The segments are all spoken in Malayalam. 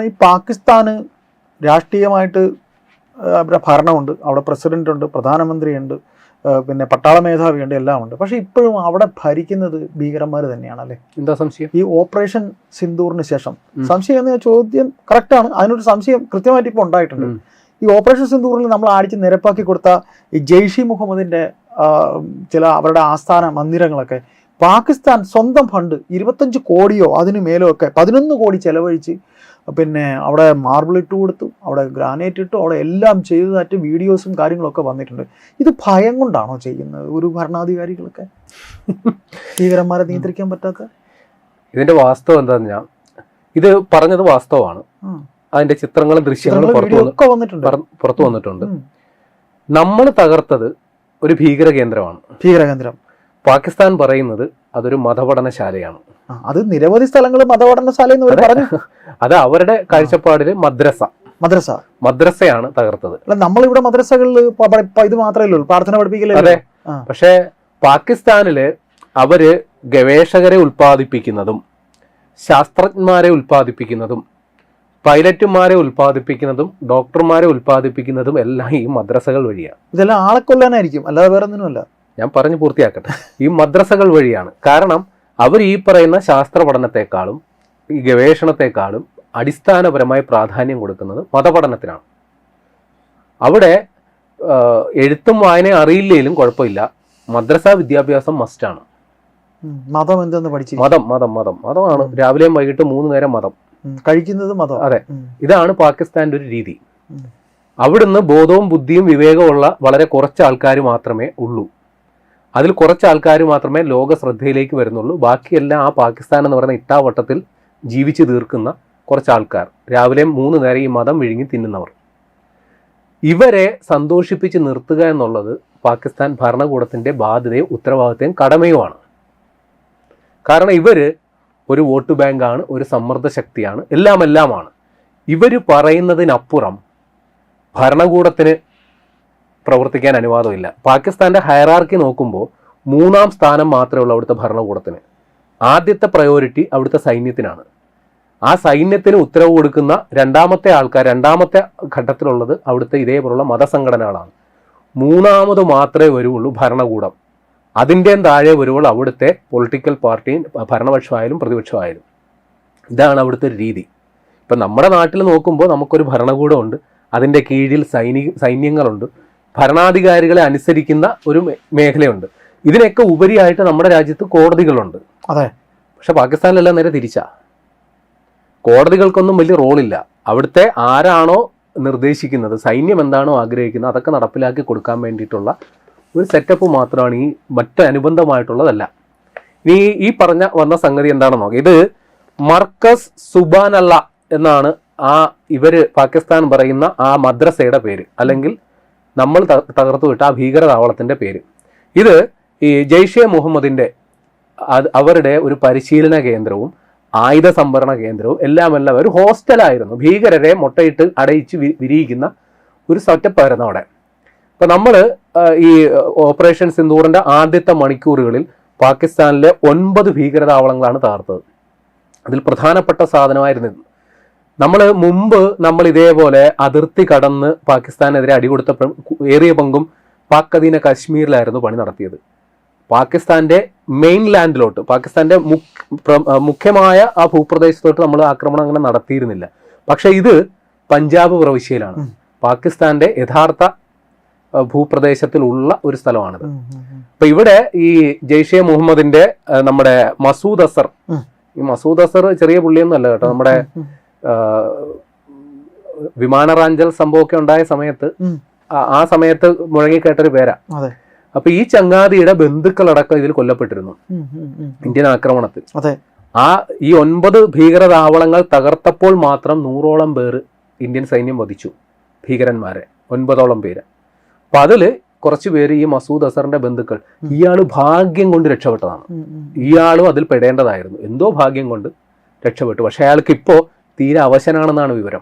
ഈ പാകിസ്ഥാന് രാഷ്ട്രീയമായിട്ട് അവിടെ ഭരണമുണ്ട്, അവിടെ പ്രസിഡന്റ് ഉണ്ട്, പ്രധാനമന്ത്രിയുണ്ട്, പിന്നെ പട്ടാള മേധാവിയുണ്ട്, എല്ലാം ഉണ്ട്. പക്ഷെ ഇപ്പോഴും അവിടെ ഭരിക്കുന്നത് ഭീകരന്മാർ തന്നെയാണല്ലേ? എന്താ സംശയം? ഈ ഓപ്പറേഷൻ സിന്ദൂറിന് ശേഷം സംശയം എന്ന ചോദ്യം കറക്റ്റാണ്. അതിനൊരു സംശയം കൃത്യമായിട്ട് ഇപ്പോൾ ഉണ്ടായിട്ടുണ്ട്. ഈ ഓപ്പറേഷൻ സിന്ദൂറിൽ നമ്മൾ അടിച്ച് നിരപ്പാക്കി കൊടുത്ത ഈ ജെയ്ഷി മുഹമ്മദിന്റെ ചില അവരുടെ ആസ്ഥാന മന്ദിരങ്ങളൊക്കെ പാകിസ്ഥാൻ സ്വന്തം ഫണ്ട് 25 കോടിയോ അതിന് മേലോ ഒക്കെ 11 കോടി ചെലവഴിച്ച് പിന്നെ അവിടെ മാർബിൾ ഇട്ട് കൊടുത്തു, അവിടെ ഗ്രാനൈറ്റ് ഇട്ടു, അവിടെ എല്ലാം ചെയ്തതായിട്ട് വീഡിയോസും കാര്യങ്ങളൊക്കെ വന്നിട്ടുണ്ട്. ഇത് ഭയം കൊണ്ടാണോ ചെയ്യുന്നത് ഒരു ഭരണാധികാരികളൊക്കെ ഭീകരന്മാരെ നിയന്ത്രിക്കാൻ പറ്റാത്ത? ഇതിന്റെ വാസ്തവം എന്താണെന്ന് ഞാൻ ഇത് പറഞ്ഞത് വാസ്തവമാണ്. അതിന്റെ ചിത്രങ്ങളും ദൃശ്യങ്ങളും പുറത്തു വന്നിട്ടുണ്ട്. നമ്മൾ തകർത്തത് ഒരു ഭീകര കേന്ദ്രം. പാകിസ്ഥാൻ പറയുന്നത് അതൊരു മതപഠനശാലയാണ്. അത് നിരവധി സ്ഥലങ്ങൾ മതപഠനശാല എന്ന് പറഞ്ഞു. അത് അവരുടെ കാഴ്ചപ്പാടില് മദ്രസയാണ് തകർത്തത്. നമ്മളിവിടെ മദ്രസകളിൽ ഇത് മാത്രമേ ഉള്ളൂ, പ്രാർത്ഥന പഠിപ്പിക്കലേ. അതെ. പക്ഷെ പാകിസ്ഥാനില് അവര് ഗവേഷകരെ ഉൽപ്പാദിപ്പിക്കുന്നതും ശാസ്ത്രജ്ഞന്മാരെ ഉൽപ്പാദിപ്പിക്കുന്നതും പൈലറ്റുമാരെ ഉൽപ്പാദിപ്പിക്കുന്നതും ഡോക്ടർമാരെ ഉൽപ്പാദിപ്പിക്കുന്നതും എല്ലാം ഈ മദ്രസകൾ വഴിയാണ്. ഇതെല്ലാം ആളെ കൊല്ലാനായിരിക്കും, അല്ലാതെ വേറെ ഒന്നിനുമല്ല. ഞാൻ പറഞ്ഞു പൂർത്തിയാക്കട്ടെ. ഈ മദ്രസകൾ വഴിയാണ്. കാരണം അവർ ഈ പറയുന്ന ശാസ്ത്ര പഠനത്തെക്കാളും ഈ ഗവേഷണത്തെക്കാളും അടിസ്ഥാനപരമായി പ്രാധാന്യം കൊടുക്കുന്നത് മതപഠനത്തിനാണ്. അവിടെ എഴുത്തും വായനയും അറിയില്ലെങ്കിലും കുഴപ്പമില്ല, മദ്രസ വിദ്യാഭ്യാസം മസ്റ്റാണ്. മതം എന്തെന്ന് പഠിച്ചു? മതമാണ്. രാവിലെയും വൈകിട്ട് 3 നേരം മതം കഴിക്കുന്നത് മതം. അതെ. ഇതാണ് പാകിസ്ഥാന്റെ ഒരു രീതി. അവിടുന്ന് ബോധവും ബുദ്ധിയും വിവേകമുള്ള വളരെ കുറച്ച് ആൾക്കാർ മാത്രമേ ഉള്ളൂ. അതിൽ കുറച്ച് ആൾക്കാർ മാത്രമേ ലോക ശ്രദ്ധയിലേക്ക് വരുന്നുള്ളൂ. ബാക്കിയെല്ലാം ആ പാകിസ്ഥാൻ എന്ന് പറയുന്ന ഇട്ടാവട്ടത്തിൽ ജീവിച്ചു തീർക്കുന്ന കുറച്ച് ആൾക്കാർ, രാവിലെയും 3 നേരം ഈ മതം വിഴുങ്ങി തിന്നുന്നവർ. ഇവരെ സന്തോഷിപ്പിച്ച് നിർത്തുക എന്നുള്ളത് പാകിസ്ഥാൻ ഭരണകൂടത്തിന്റെ ബാധ്യതയും ഉത്തരവാദിത്തവും കടമയുമാണ്. കാരണം ഇവര് ഒരു വോട്ട് ബാങ്കാണ്, ഒരു സമ്മർദ്ദ ശക്തിയാണ്, എല്ലാമാണ്. ഇവർ പറയുന്നതിനപ്പുറം ഭരണകൂടത്തിന് പ്രവർത്തിക്കാൻ അനുവാദമില്ല. പാകിസ്ഥാന്റെ ഹയറാർക്കി നോക്കുമ്പോൾ 3-ാം സ്ഥാനം മാത്രമേ ഉള്ളൂ അവിടുത്തെ ഭരണകൂടത്തിന്. ആദ്യത്തെ പ്രയോറിറ്റി അവിടുത്തെ സൈന്യത്തിനാണ്. ആ സൈന്യത്തിന് ഉത്തരവ് കൊടുക്കുന്ന രണ്ടാമത്തെ ഘട്ടത്തിലുള്ളത് അവിടുത്തെ ഇതേപോലുള്ള മതസംഘടനകളാണ്. 3-ാമത് മാത്രമേ വരുള്ളൂ ഭരണകൂടം. അതിൻ്റെയും താഴെ വരുമ്പോൾ അവിടുത്തെ പൊളിറ്റിക്കൽ പാർട്ടിയും ഭരണപക്ഷമായാലും പ്രതിപക്ഷമായാലും. ഇതാണ് അവിടുത്തെ ഒരു രീതി. ഇപ്പം നമ്മുടെ നാട്ടിൽ നോക്കുമ്പോൾ നമുക്കൊരു ഭരണകൂടമുണ്ട്, അതിൻ്റെ കീഴിൽ സൈന്യങ്ങളുണ്ട്, ഭരണാധികാരികളെ അനുസരിക്കുന്ന ഒരു മേഖലയുണ്ട്. ഇതിനൊക്കെ ഉപരിയായിട്ട് നമ്മുടെ രാജ്യത്ത് കോടതികളുണ്ട്. അതെ. പക്ഷെ പാകിസ്ഥാനിലെല്ലാം നേരെ തിരിച്ചാ. കോടതികൾക്കൊന്നും വലിയ റോളില്ല. അവിടുത്തെ ആരാണോ നിർദ്ദേശിക്കുന്നത്, സൈന്യം എന്താണോ ആഗ്രഹിക്കുന്നത് അതൊക്കെ നടപ്പിലാക്കി കൊടുക്കാൻ വേണ്ടിയിട്ടുള്ള ഒരു സെറ്റപ്പ് മാത്രമാണ്. ഈ മറ്റ് അനുബന്ധമായിട്ടുള്ളതല്ല. ഇനി ഈ വന്ന സംഗതി എന്താണെന്ന് നോക്കാം. ഇത് മർക്കസ് സുബാനല്ല എന്നാണ് ഇവര് പാകിസ്ഥാൻ പറയുന്ന ആ മദ്രസയുടെ പേര്, അല്ലെങ്കിൽ നമ്മൾ തകർത്തു വിട്ട ആ ഭീകരതാവളത്തിന്റെ പേര്. ഇത് ഈ ജെയ്ഷെ മുഹമ്മദിന്റെ അവരുടെ ഒരു പരിശീലന കേന്ദ്രവും ആയുധ സംഭരണ കേന്ദ്രവും എല്ലാം ഒരു ഹോസ്റ്റലായിരുന്നു. ഭീകരരെ മുട്ടയിട്ട് അടയിച്ച് വിരിയിക്കുന്ന ഒരു സെറ്റപ്പായിരുന്നു അവിടെ. അപ്പൊ നമ്മൾ ഈ ഓപ്പറേഷൻ സിന്ദൂറിന്റെ ആദ്യത്തെ മണിക്കൂറുകളിൽ പാകിസ്ഥാനിലെ 9 ഭീകരതാവളങ്ങളാണ് തകർത്തത്. അതിൽ പ്രധാനപ്പെട്ട സാധനമായിരുന്നു നമ്മൾ ഇതേപോലെ അതിർത്തി കടന്ന് പാകിസ്ഥാനെതിരെ അടികൊടുത്തപ്പോഴും ഏറിയ പങ്കും പാക് അധീന കാശ്മീരിലായിരുന്നു പണി നടത്തിയത്. പാകിസ്ഥാന്റെ മെയിൻ ലാൻഡിലോട്ട്, പാകിസ്ഥാന്റെ മുഖ്യമായ ആ ഭൂപ്രദേശത്തോട്ട് നമ്മൾ ആക്രമണം അങ്ങനെ നടത്തിയിരുന്നില്ല. പക്ഷെ ഇത് പഞ്ചാബ് പ്രവിശ്യയിലാണ്, പാകിസ്ഥാന്റെ യഥാർത്ഥ ഭൂപ്രദേശത്തിലുള്ള ഒരു സ്ഥലമാണിത്. അപ്പൊ ഇവിടെ ഈ ജെയ്ഷെ മുഹമ്മദിന്റെ നമ്മുടെ മസൂദ് അസർ, ഈ മസൂദ് അസർ ചെറിയ പുള്ളിയൊന്നും അല്ല കേട്ടോ. നമ്മുടെ വിമാനറാഞ്ചൽ സംഭവമൊക്കെ ഉണ്ടായ സമയത്ത് ആ സമയത്ത് മുഴങ്ങിക്കേട്ടൊരു പേരാ. അപ്പൊ ഈ ചങ്ങാതിയുടെ ബന്ധുക്കളടക്കം ഇതിൽ കൊല്ലപ്പെട്ടിരുന്നു ഇന്ത്യൻ ആക്രമണത്തിൽ. ഈ 9 ഭീകരതാവളങ്ങൾ തകർത്തപ്പോൾ മാത്രം 100ഓളം പേര് ഇന്ത്യൻ സൈന്യം വധിച്ചു, ഭീകരന്മാരെ 9ഓളം പേര്. അപ്പൊ അതില് കുറച്ചു പേര് ഈ മസൂദ് അസറിന്റെ ബന്ധുക്കൾ. ഇയാള് ഭാഗ്യം കൊണ്ട് രക്ഷപ്പെട്ടതാണ്. ഇയാളും അതിൽ പെടേണ്ടതായിരുന്നു, എന്തോ ഭാഗ്യം കൊണ്ട് രക്ഷപ്പെട്ടു. പക്ഷെ അയാൾക്ക് ഇപ്പോ തീരെ അവശനാണെന്നാണ് വിവരം.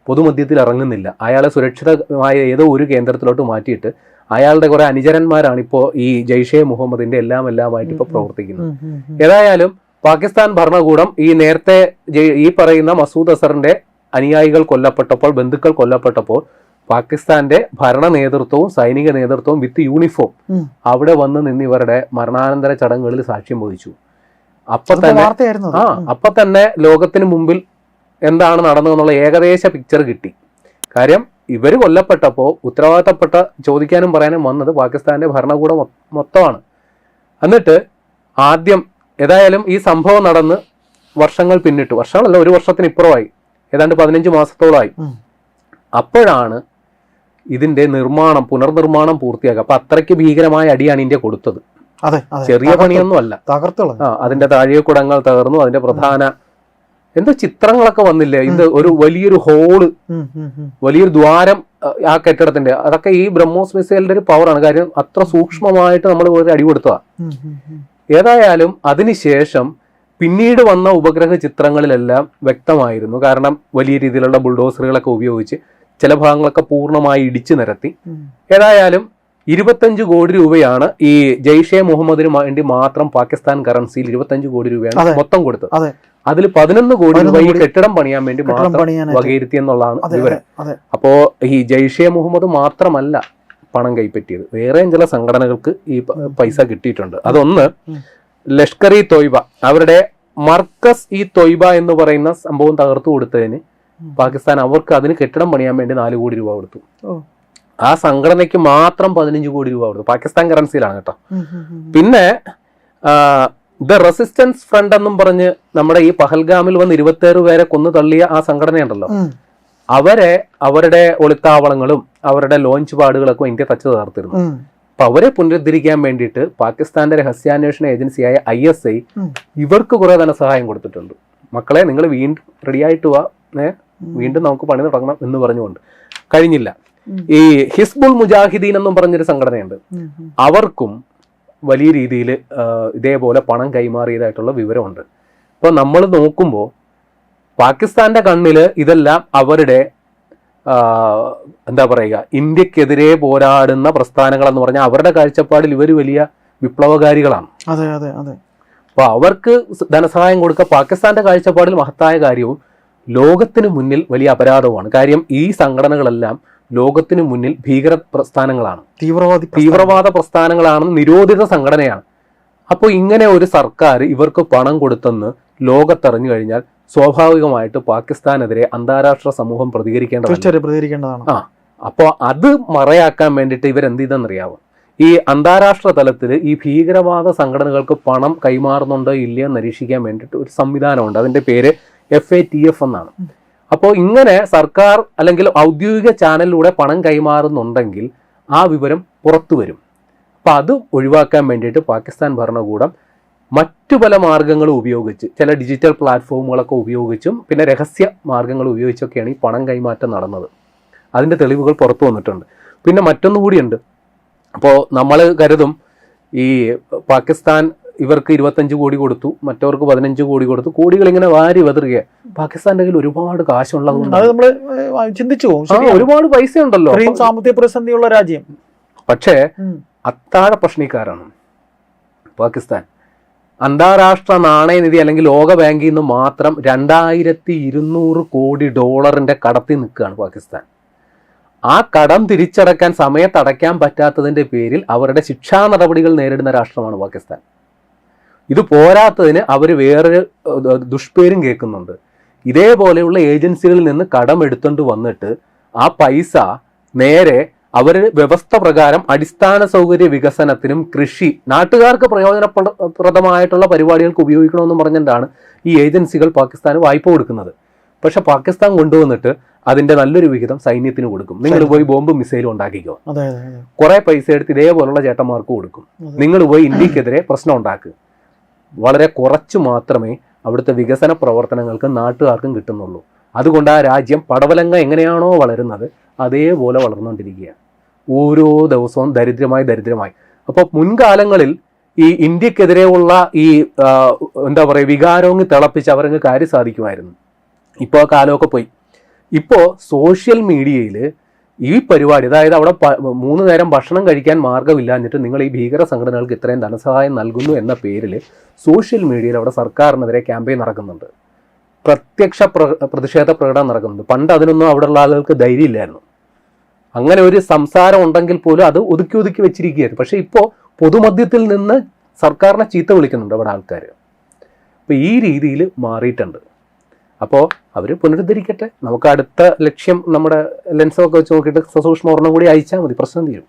പൊതുമധ്യത്തിൽ ഇറങ്ങുന്നില്ല. അയാളെ സുരക്ഷിതമായ ഏതോ ഒരു കേന്ദ്രത്തിലോട്ട് മാറ്റിയിട്ട് അയാളുടെ കുറെ അനുചരന്മാരാണ് ഇപ്പോൾ ഈ ജെയ്ഷെ മുഹമ്മദിന്റെ എല്ലാമായിട്ട് ഇപ്പോൾ പ്രവർത്തിക്കുന്നത്. ഏതായാലും പാകിസ്ഥാൻ ഭരണകൂടം ഈ നേരത്തെ ഈ പറയുന്ന മസൂദ് അസറിന്റെ അനുയായികൾ കൊല്ലപ്പെട്ടപ്പോൾ, ബന്ധുക്കൾ കൊല്ലപ്പെട്ടപ്പോൾ പാകിസ്ഥാന്റെ ഭരണ നേതൃത്വവും സൈനിക നേതൃത്വവും വിത്ത് യൂണിഫോം അവിടെ വന്ന് നിന്ന് ഇവരുടെ മരണാനന്തര ചടങ്ങുകളിൽ സാക്ഷ്യം വഹിച്ചു. അപ്പൊ തന്നെ ലോകത്തിന് മുമ്പിൽ എന്താണ് നടന്നതെന്നുള്ള ഏകദേശ പിക്ചർ കിട്ടി. കാര്യം ഇവർ കൊല്ലപ്പെട്ടപ്പോൾ ഉത്തരവാദിത്തപ്പെട്ട ചോദിക്കാനും പറയാനും വന്നത് പാകിസ്ഥാന്റെ ഭരണകൂടം മൊത്തമാണ്. എന്നിട്ട് ആദ്യം ഏതായാലും ഈ സംഭവം നടന്ന് വർഷങ്ങൾ പിന്നിട്ടു, വർഷങ്ങളല്ല, 1 വർഷത്തിന് ഇപ്പുറമായി, ഏതാണ്ട് 15 മാസത്തോളമായി. അപ്പോഴാണ് ഇതിന്റെ പുനർനിർമ്മാണം പൂർത്തിയാക്കുക. അപ്പൊ അത്രയ്ക്ക് ഭീകരമായ അടിയാണ് ഇന്ത്യ കൊടുത്തത്. ചെറിയ പണിയൊന്നും അല്ല. അതിന്റെ താഴെക്കുടങ്ങൾ തകർന്നു, അതിന്റെ പ്രധാന ചിത്രങ്ങളൊക്കെ വന്നില്ലേ, ഇത് ഒരു വലിയൊരു ഹോള്, വലിയൊരു ദ്വാരം ആ കെട്ടിടത്തിന്റെ, അതൊക്കെ ഈ ബ്രഹ്മോസ് മിസൈലിന്റെ ഒരു പവറാണ്. കാര്യം അത്ര സൂക്ഷ്മമായിട്ട് നമ്മൾ ഒരു അടി കൊടുത്തതാ. ഏതായാലും അതിനുശേഷം പിന്നീട് വന്ന ഉപഗ്രഹ ചിത്രങ്ങളിലെല്ലാം വ്യക്തമായിരുന്നു. കാരണം വലിയ രീതിയിലുള്ള ബുൾഡോസറുകളൊക്കെ ഉപയോഗിച്ച് ചില ഭാഗങ്ങളൊക്കെ പൂർണ്ണമായി ഇടിച്ചു നിരത്തി. ഏതായാലും 25 കോടി രൂപയാണ് ഈ ജെയ്ഷെ മുഹമ്മദിന് വേണ്ടി മാത്രം പാകിസ്ഥാൻ കറൻസിയിൽ 25 കോടി രൂപയാണ് മൊത്തം കൊടുത്തത്. അതിൽ 11 കോടി രൂപ ഈ കെട്ടിടം പണിയാൻ വേണ്ടി മാത്രം വകയിരുത്തി എന്നുള്ളതാണ് വിവരം. അപ്പോ ഈ ജെയ്ഷെ മുഹമ്മദ് മാത്രമല്ല പണം കൈപ്പറ്റിയത്, വേറെയും ചില സംഘടനകൾക്ക് ഈ പൈസ കിട്ടിയിട്ടുണ്ട്. അതൊന്ന് ലഷ്കർ ഇ തോയ്ബ, അവരുടെ മർക്കസ് ഇ തോയ്ബ എന്ന് പറയുന്ന സംഭവം തകർത്തു കൊടുത്തതിന് പാകിസ്ഥാൻ അവർക്ക് അതിന് കെട്ടിടം പണിയാൻ വേണ്ടി 4 കോടി രൂപ കൊടുത്തു. ആ സംഘടനയ്ക്ക് മാത്രം 15 കോടി രൂപ കൊടുത്തു, പാകിസ്ഥാൻ കറൻസിയിലാണ് കേട്ടോ. പിന്നെ ദ റെസിസ്റ്റൻസ് ഫ്രണ്ട് എന്നും പറഞ്ഞ് നമ്മുടെ ഈ പഹൽഗാമിൽ വന്ന് 27 പേരെ കൊന്നു തള്ളിയ ആ സംഘടനയുണ്ടല്ലോ, അവരുടെ ഒളിത്താവളങ്ങളും അവരുടെ ലോഞ്ച് പാടുകളൊക്കെ ഇന്ത്യ തച്ചു തകർത്തിരുന്നു. അപ്പൊ അവരെ പുനരുദ്ധരിക്കാൻ വേണ്ടിയിട്ട് പാകിസ്ഥാന്റെ രഹസ്യാന്വേഷണ ഏജൻസിയായ ISI ഇവർക്ക് കുറെ ധനസഹായം കൊടുത്തിട്ടുണ്ട്. മക്കളെ, നിങ്ങൾ വീണ്ടും റെഡിയായിട്ട് വാ, വീണ്ടും നമുക്ക് പണി തുടങ്ങണം എന്ന് പറഞ്ഞുകൊണ്ട്. കഴിഞ്ഞില്ല. ഈ ഹിസ്ബുൾ മുജാഹിദീൻ എന്നും പറഞ്ഞൊരു സംഘടനയുണ്ട്, അവർക്കും വലിയ രീതിയിൽ ഇതേപോലെ പണം കൈമാറിയതായിട്ടുള്ള വിവരമുണ്ട്. അപ്പൊ നമ്മൾ നോക്കുമ്പോൾ പാകിസ്ഥാന്റെ കണ്ണില് ഇതെല്ലാം അവരുടെ എന്താ പറയുക, ഇന്ത്യക്കെതിരെ പോരാടുന്ന പ്രസ്ഥാനങ്ങൾ എന്ന് പറഞ്ഞാൽ അവരുടെ കാഴ്ചപ്പാടിൽ ഇവർ വലിയ വിപ്ലവകാരികളാണ്. അപ്പൊ അവർക്ക് ധനസഹായം കൊടുക്കുക പാകിസ്ഥാന്റെ കാഴ്ചപ്പാടിൽ മഹത്തായ കാര്യവും ലോകത്തിന് മുന്നിൽ വലിയ അപരാധവുമാണ്. കാര്യം ഈ സംഘടനകളെല്ലാം ലോകത്തിന് മുന്നിൽ ഭീകര പ്രസ്ഥാനങ്ങളാണ്, തീവ്രവാദ പ്രസ്ഥാനങ്ങളാണ്, നിരോധിത സംഘടനയാണ്. അപ്പോൾ ഇങ്ങനെ ഒരു സർക്കാർ ഇവർക്ക് പണം കൊടുത്തെന്ന് ലോകത്തറിഞ്ഞു കഴിഞ്ഞാൽ സ്വാഭാവികമായിട്ട് പാകിസ്ഥാനെതിരെ അന്താരാഷ്ട്ര സമൂഹം പ്രതികരിക്കേണ്ടതാണ്. അപ്പോൾ അത് മറയാക്കാൻ വേണ്ടിയിട്ട് ഇവരെന്ത് ചെയ്തെന്നറിയാവോ, ഈ അന്താരാഷ്ട്ര തലത്തിൽ ഈ ഭീകരവാദ സംഘടനകൾക്ക് പണം കൈമാറുന്നുണ്ടോ ഇല്ലയോ നിരീക്ഷിക്കാൻ വേണ്ടിയിട്ട് ഒരു സംവിധാനമുണ്ട്. അതിന്റെ പേര് FATF എന്നാണ്. അപ്പോൾ ഇങ്ങനെ സർക്കാർ അല്ലെങ്കിൽ ഔദ്യോഗിക ചാനലിലൂടെ പണം കൈമാറുന്നുണ്ടെങ്കിൽ ആ വിവരം പുറത്തു വരും. അപ്പം അത് ഒഴിവാക്കാൻ വേണ്ടിയിട്ട് പാകിസ്ഥാൻ ഭരണകൂടം മറ്റു പല മാർഗങ്ങളും ഉപയോഗിച്ച്, ചില ഡിജിറ്റൽ പ്ലാറ്റ്ഫോമുകളൊക്കെ ഉപയോഗിച്ചും പിന്നെ രഹസ്യ മാർഗങ്ങൾ ഉപയോഗിച്ചൊക്കെയാണ് ഈ പണം കൈമാറ്റം നടന്നത്. അതിൻ്റെ തെളിവുകൾ പുറത്തു വന്നിട്ടുണ്ട്. പിന്നെ മറ്റൊന്നുകൂടിയുണ്ട്. അപ്പോൾ നമ്മൾ കരുതും ഈ പാകിസ്ഥാൻ ഇവർക്ക് 25 കോടി കൊടുത്തു, മറ്റവർക്ക് 15 കോടി കൊടുത്തു, കോടികൾ ഇങ്ങനെ വാരി വെതറുക. പാകിസ്ഥാന്റെ കയ്യിൽ ഒരുപാട് കാശുള്ളതുകൊണ്ട് ചിന്തിച്ചു ഒരുപാട് പൈസ ഉണ്ടല്ലോ, സാമ്പത്തിക പ്രതിസന്ധിയുള്ള രാജ്യം. പക്ഷേ അത്താഴ പ്രശ്നക്കാരാണ് പാകിസ്ഥാൻ. അന്താരാഷ്ട്ര നാണയനിധി അല്ലെങ്കിൽ ലോക ബാങ്കിൽ നിന്ന് മാത്രം 2200 കോടി ഡോളറിന്റെ കടത്തിൽ നിൽക്കുകയാണ് പാകിസ്ഥാൻ. ആ കടം തിരിച്ചടക്കാൻ സമയത്തടയ്ക്കാൻ പറ്റാത്തതിന്റെ പേരിൽ അവരുടെ ശിക്ഷാ നടപടികൾ നേരിടുന്ന രാഷ്ട്രമാണ് പാകിസ്ഥാൻ. ഇത് പോരാത്തതിന് അവർ വേറൊരു ദുഷ്പേരും കേൾക്കുന്നുണ്ട്. ഇതേപോലെയുള്ള ഏജൻസികളിൽ നിന്ന് കടം എടുത്തുകൊണ്ട് വന്നിട്ട് ആ പൈസ നേരെ അവർ വ്യവസ്ഥ പ്രകാരം അടിസ്ഥാന സൗകര്യ വികസനത്തിനും കൃഷി, നാട്ടുകാർക്ക് പ്രയോജനപ്രദമായിട്ടുള്ള പരിപാടികൾക്ക് ഉപയോഗിക്കണമെന്ന് പറഞ്ഞിട്ടാണ് ഈ ഏജൻസികൾ പാകിസ്ഥാന് വായ്പ കൊടുക്കുന്നത്. പക്ഷെ പാകിസ്ഥാൻ കൊണ്ടുവന്നിട്ട് അതിന്റെ നല്ലൊരു വിഹിതം സൈന്യത്തിന് കൊടുക്കും. നിങ്ങൾ പോയി ബോംബും മിസൈലും ഉണ്ടാക്കിക്കോ, കുറെ പൈസ എടുത്ത് ഇതേപോലുള്ള ചേട്ടന്മാർക്ക് കൊടുക്കും. നിങ്ങൾ പോയി ഇന്ത്യക്കെതിരെ പ്രശ്നം ഉണ്ടാക്കുക. വളരെ കുറച്ച് മാത്രമേ അവിടുത്തെ വികസന പ്രവർത്തനങ്ങൾക്ക് നാട്ടുകാർക്കും കിട്ടുന്നുള്ളൂ. അതുകൊണ്ട് ആ രാജ്യം പടവലങ്ങ എങ്ങനെയാണോ വളരുന്നത് അതേപോലെ വളർന്നുകൊണ്ടിരിക്കുകയാണ്. ഓരോ ദിവസവും ദരിദ്രമായി. അപ്പോൾ മുൻകാലങ്ങളിൽ ഈ ഇന്ത്യക്കെതിരെയുള്ള ഈ എന്താ പറയുക വികാരങ്ങൾ തിളപ്പിച്ച് അവരങ്ങ് കാര്യം സാധിക്കുമായിരുന്നു. ഇപ്പോൾ ആ കാലമൊക്കെ പോയി. ഇപ്പോൾ സോഷ്യൽ മീഡിയയിൽ ഈ പരിപാടി, അതായത് അവിടെ 3 നേരം ഭക്ഷണം കഴിക്കാൻ മാർഗ്ഗമില്ലാഞ്ഞിട്ട് നിങ്ങൾ ഈ ഭീകര സംഘടനകൾക്ക് ഇത്രയും ധനസഹായം നൽകുന്നു എന്ന പേരിൽ സോഷ്യൽ മീഡിയയിൽ അവിടെ സർക്കാരിനെതിരെ ക്യാമ്പയിൻ നടക്കുന്നുണ്ട്. പ്രത്യക്ഷ പ്രതിഷേധ പ്രകടനം നടക്കുന്നുണ്ട്. പണ്ട് അതിനൊന്നും അവിടെയുള്ള ആളുകൾക്ക് ധൈര്യമില്ലായിരുന്നു. അങ്ങനെ ഒരു സംസാരം ഉണ്ടെങ്കിൽ പോലും അത് ഒതുക്കി ഒതുക്കി വെച്ചിരിക്കുകയായിരുന്നു. പക്ഷേ ഇപ്പോൾ പൊതുമധ്യത്തിൽ നിന്ന് സർക്കാരിനെ ചീത്ത വിളിക്കുന്നുണ്ട് അവിടെ ആൾക്കാർ. അപ്പോൾ ഈ രീതിയിൽ മാറിയിട്ടുണ്ട്. അപ്പോൾ അവർ പുനരുദ്ധരിക്കട്ടെ. നമുക്ക് അടുത്ത ലക്ഷ്യം നമ്മുടെ ലെൻസൊക്കെ വെച്ച് നോക്കിയിട്ട് സസൂക്ഷ്മ ഒരെണ്ണം കൂടി അയച്ചാൽ മതി, പ്രശ്നം തീരും.